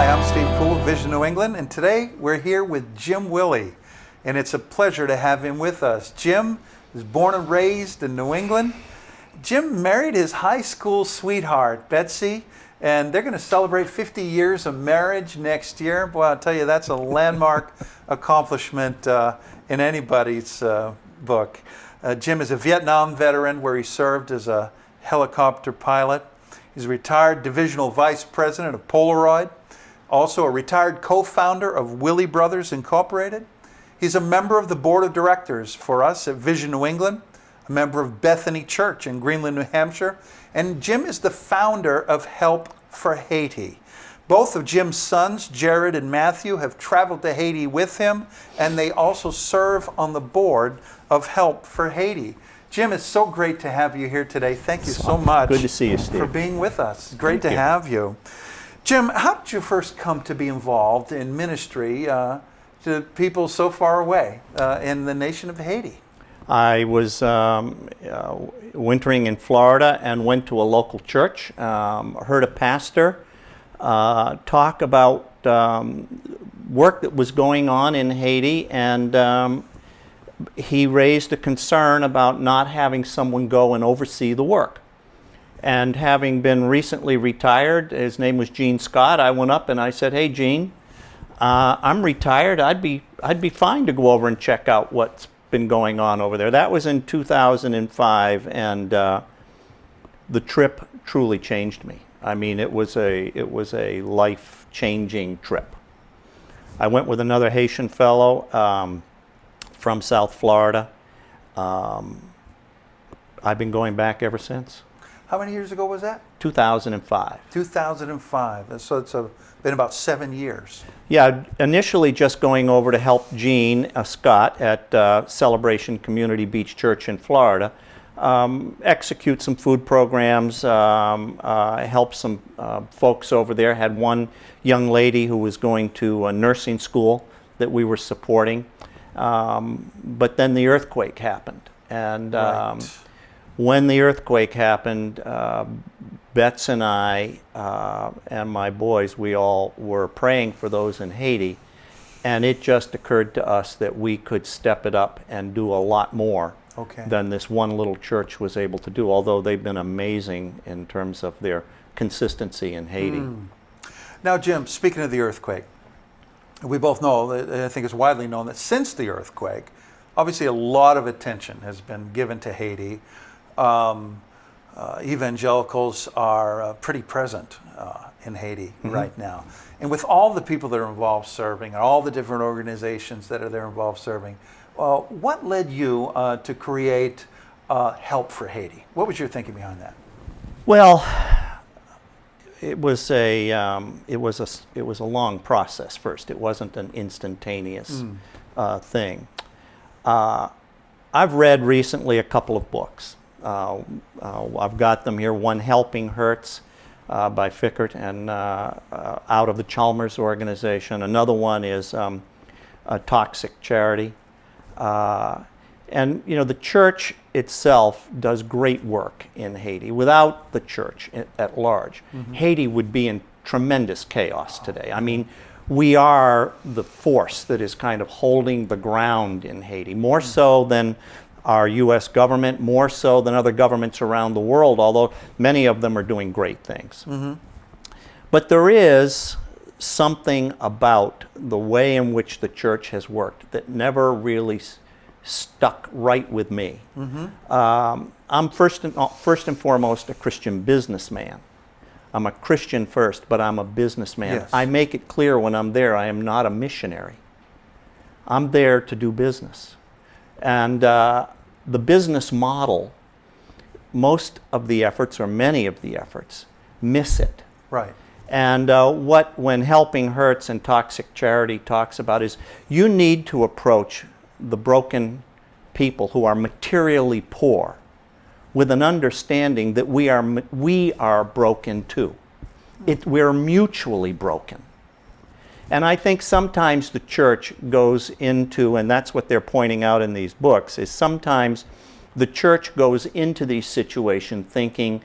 Hi, I'm Steve Poole of Vision New England, and today we're here with Jim Willey, and it's a pleasure to have him with us. Jim is born and raised in New England. Jim married his high school sweetheart, Betsy, and they're going to celebrate 50 years of marriage next year. Boy, I'll tell you, that's a landmark accomplishment in anybody's book. Jim is a Vietnam veteran where he served as a helicopter pilot. He's a retired divisional vice president of Polaroid, also a retired co-founder of Willey Brothers Incorporated. He's a member of the board of directors for us at Vision New England, a member of Bethany Church in Greenland, New Hampshire, and Jim is the founder of Help for Haiti. Both of Jim's sons, Jared and Matthew, have traveled to Haiti with him, and they also serve on the board of Help for Haiti. Jim, it's so great to have you here today. Thank you so much. Good to see you, Steve. For being with us. Great to have you. Jim, how did you first come to be involved in ministry to people so far away in the nation of Haiti? I was wintering in Florida and went to a local church, heard a pastor talk about work that was going on in Haiti, and he raised a concern about not having someone go and oversee the work. And having been recently retired, his name was Gene Scott, I went up and I said, "Hey Gene, I'm retired. I'd be fine to go over and check out what's been going on over there." That was in 2005, and the trip truly changed me. I mean, it was a life-changing trip. I went with another Haitian fellow from South Florida. I've been going back ever since. How many years ago was that? 2005. 2005. So it's been about 7 years. Yeah, initially just going over to help Gene Scott at Celebration Community Beach Church in Florida execute some food programs, help some folks over there. Had one young lady who was going to a nursing school that we were supporting. But then the earthquake happened. And when the earthquake happened, Bets and I and my boys, we all were praying for those in Haiti, and it just occurred to us that we could step it up and do a lot more than this one little church was able to do, although they've been amazing in terms of their consistency in Haiti. Now, Jim, speaking of the earthquake, we both know, I think it's widely known that since the earthquake, obviously a lot of attention has been given to Haiti. Evangelicals are pretty present in Haiti right now. And with all the people that are involved serving, and all the different organizations that are there involved serving, what led you to create Help for Haiti? What was your thinking behind that? Well, it was a long process first. It wasn't an instantaneous thing. I've read recently a couple of books. I've got them here. One, Helping Hurts by Fickert and out of the Chalmers organization. Another one is Toxic Charity. And you know, the church itself does great work in Haiti. Without the church at large, Haiti would be in tremendous chaos today. I mean, we are the force that is kind of holding the ground in Haiti, more so than our U.S. government, more so than other governments around the world, although many of them are doing great things. But there is something about the way in which the church has worked that never really stuck right with me. I'm first and foremost a Christian businessman. I'm a Christian first, but I'm a businessman. Yes. I make it clear when I'm there, I am not a missionary. I'm there to do business. And the business model, most of the efforts, or many of the efforts, miss it. Right. And when Helping Hurts and Toxic Charity talks about is you need to approach the broken people who are materially poor with an understanding that we are broken too. We're mutually broken. And I think sometimes the church goes into, and that's what they're pointing out in these books, is sometimes the church goes into these situations thinking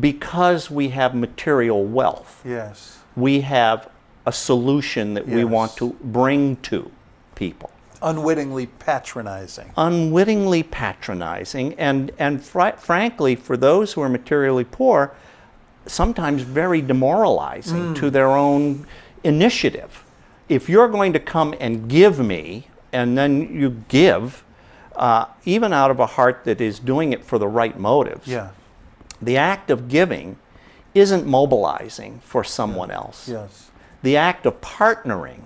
because we have material wealth, yes, we have a solution that we want to bring to people. Unwittingly patronizing. Unwittingly patronizing, and frankly, for those who are materially poor, sometimes very demoralizing to their own initiative. If you're going to come and give me, and then you give, even out of a heart that is doing it for the right motives, the act of giving isn't mobilizing for someone else. Yes. The act of partnering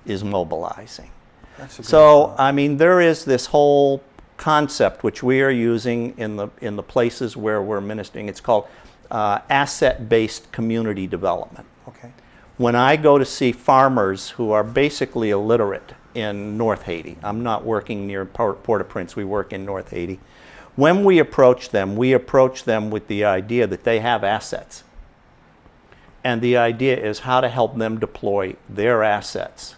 is mobilizing. That's a good So, thought. I mean, there is this whole concept which we are using in the places where we're ministering. It's called asset-based community development. Okay. When I go to see farmers who are basically illiterate in North Haiti, I'm not working near Port-au-Prince, we work in North Haiti. When we approach them with the idea that they have assets. And the idea is how to help them deploy their assets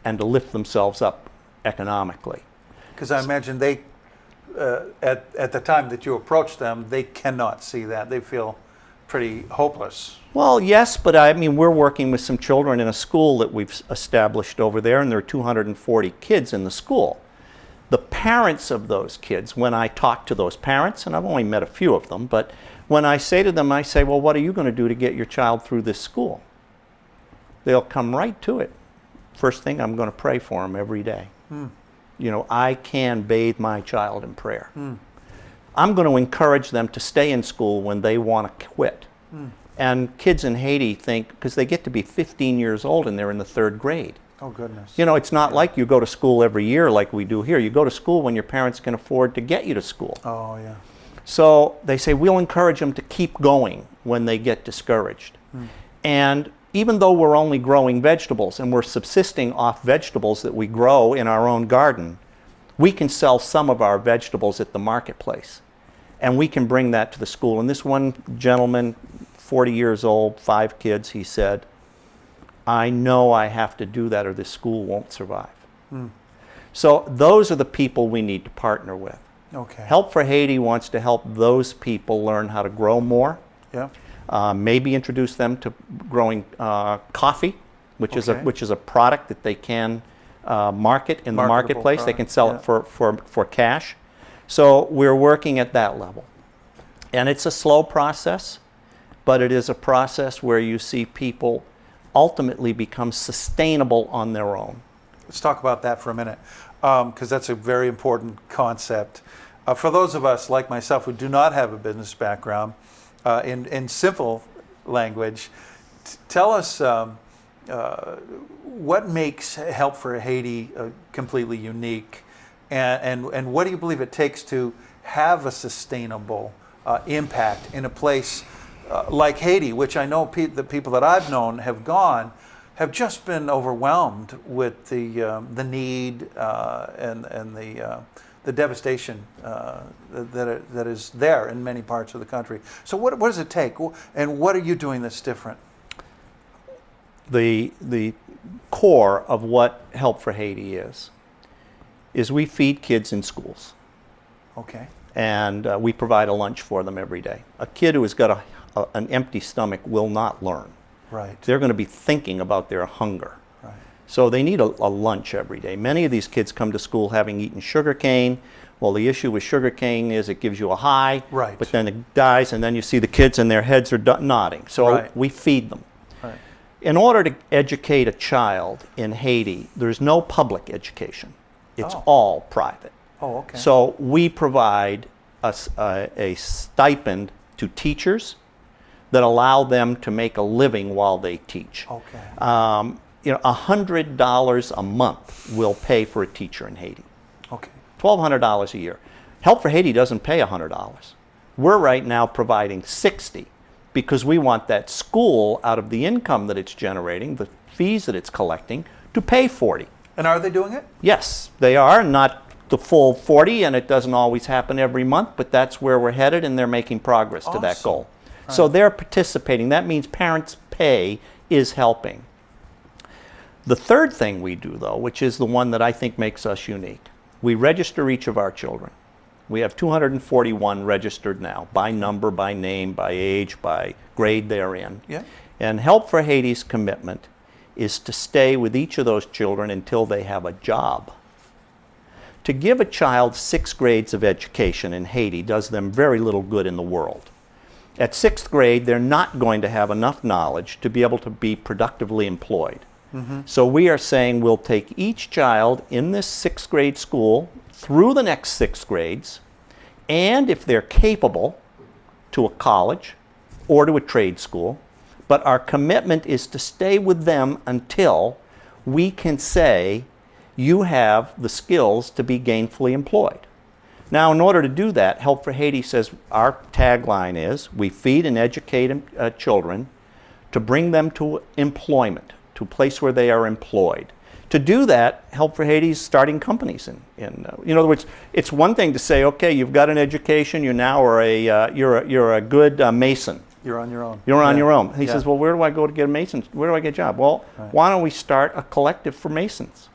and to lift themselves up economically. Because I imagine they, at the time that you approach them, they cannot see that. They feel pretty hopeless. Well, yes, but I mean, we're working with some children in a school that we've established over there, and there are 240 kids in the school. The parents of those kids, when I talk to those parents, and I've only met a few of them, but when I say to them, I say, well, what are you going to do to get your child through this school? They'll come right to it. First thing, I'm going to pray for them every day. You know, I can bathe my child in prayer. I'm going to encourage them to stay in school when they want to quit. And kids in Haiti think, because they get to be 15 years old and they're in the 3rd grade. Oh, goodness. You know, it's not like you go to school every year like we do here. You go to school when your parents can afford to get you to school. Oh, yeah. So they say we'll encourage them to keep going when they get discouraged. And even though we're only growing vegetables and we're subsisting off vegetables that we grow in our own garden, we can sell some of our vegetables at the marketplace. And we can bring that to the school. And this one gentleman, 40 years old, 5 kids, he said, I know I have to do that or this school won't survive. So those are the people we need to partner with. Okay. Help for Haiti wants to help those people learn how to grow more. Yeah. Maybe introduce them to growing coffee, which is a product that they can market in the Marketable marketplace. They can sell product, it for cash. So we're working at that level. And it's a slow process, but it is a process where you see people ultimately become sustainable on their own. Let's talk about that for a minute, because that's a very important concept. For those of us like myself who do not have a business background, in simple language, tell us what makes Help for Haiti completely unique, and what do you believe it takes to have a sustainable impact in a place like Haiti, which I know the people that I've known have just been overwhelmed with the need and the devastation that is there in many parts of the country. So what does it take, and what are you doing that's different? The core of what Help for Haiti is we feed kids in schools. Okay. And we provide a lunch for them every day. A kid who has got an empty stomach will not learn. Right. They're going to be thinking about their hunger. Right. So they need a lunch every day. Many of these kids come to school having eaten sugar cane. Well, the issue with sugar cane is it gives you a high, right, but then it dies, and then you see the kids and their heads are nodding. So right, we feed them. Right. In order to educate a child in Haiti, there's no public education. It's all private. Oh, okay. So we provide a stipend to teachers that allow them to make a living while they teach. Okay. You know, $100 a month will pay for a teacher in Haiti. Okay. $1,200 a year. Help for Haiti doesn't pay $100. We're right now providing $60 because we want that school, out of the income that it's generating, the fees that it's collecting, to pay $40. And are they doing it? Yes, they are. Not the full 40, and it doesn't always happen every month, but that's where we're headed, and they're making progress to that goal. Right. So they're participating. That means parents' pay is helping. The third thing we do, though, which is the one that I think makes us unique, we register each of our children. We have 241 registered now, by number, by name, by age, by grade they're in. Yeah. And Help for Haiti's commitment is to stay with each of those children until they have a job. To give a child 6 grades of education in Haiti does them very little good in the world. At 6th grade, they're not going to have enough knowledge to be able to be productively employed. So we are saying we'll take each child in this 6th grade school through the next 6 grades, and if they're capable, to a college or to a trade school. But our commitment is to stay with them until we can say, you have the skills to be gainfully employed. Now, in order to do that, Help for Haiti says our tagline is, we feed and educate children to bring them to employment, to a place where they are employed. To do that, Help for Haiti is starting companies. In other words, it's one thing to say, okay, you've got an education, you now are you're a good mason. You're on your own. You're on your own. He says, well, where do I go to get a mason? Where do I get a job? Well, why don't we start a collective for masons?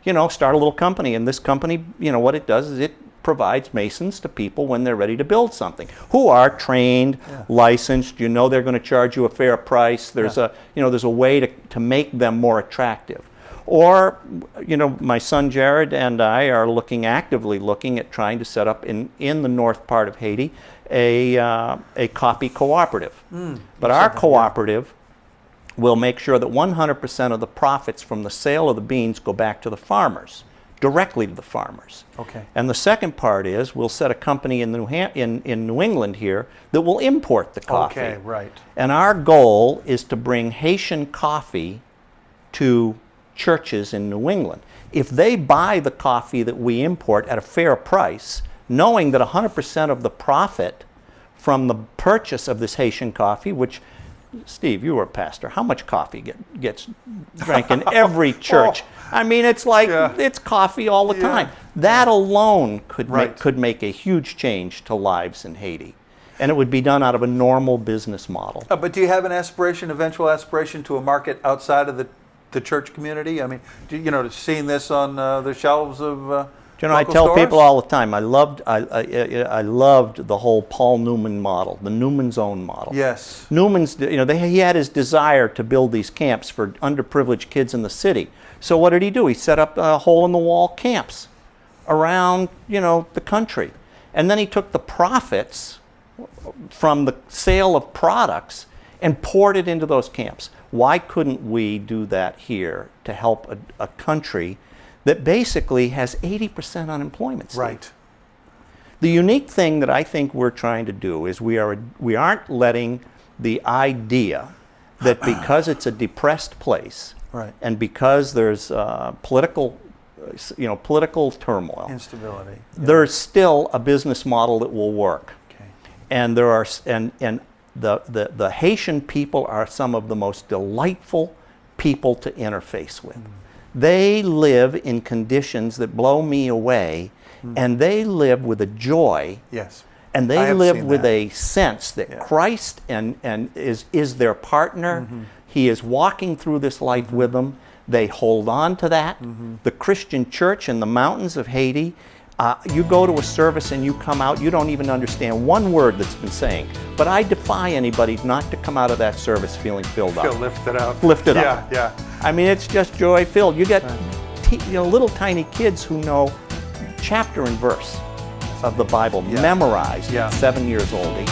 Start a little company, and this company, what it does is it provides masons to people when they're ready to build something, who are trained, licensed. They're going to charge you a fair price. There's there's a way to make them more attractive. Or, my son Jared and I are actively looking at trying to set up in the north part of Haiti a coffee cooperative. But our cooperative will make sure that 100% of the profits from the sale of the beans go back to the farmers, directly to the farmers. Okay. And the second part is we'll set a company in New England here that will import the coffee. Okay, right. And our goal is to bring Haitian coffee to churches in New England. If they buy the coffee that we import at a fair price, knowing that 100% of the profit from the purchase of this Haitian coffee, which, Steve, you were a pastor, how much coffee gets drank in every church? I mean, it's like, it's coffee all the time. That alone could make a huge change to lives in Haiti. And it would be done out of a normal business model. But do you have an eventual aspiration to a market outside of the church community? I mean, seeing this on the shelves of I tell stores? people all the time, I loved the whole Paul Newman model, the Newman's Own model. Yes. Newman's, he had his desire to build these camps for underprivileged kids in the city. So what did he do? He set up hole-in-the-wall camps around, the country. And then he took the profits from the sale of products and poured it into those camps. Why couldn't we do that here to help a country that basically has 80% unemployment, Steve? Right. The unique thing that I think we're trying to do is we aren't letting the idea that because it's a depressed place, and because there's political turmoil, instability, there's still a business model that will work. Okay. And there are the Haitian people are some of the most delightful people to interface with. They live in conditions that blow me away, and they live with a joy. Yes. And they live with a sense that Christ is their partner. He is walking through this life with them. They hold on to that. The Christian church in the mountains of Haiti, you go to a service and you come out, you don't even understand one word that's been saying. But I defy anybody not to come out of that service feeling filled up. Feel lifted up. Lifted up. Yeah. I mean, it's just joy filled. You get little tiny kids who know chapter and verse of the Bible memorized at 7 years old, 8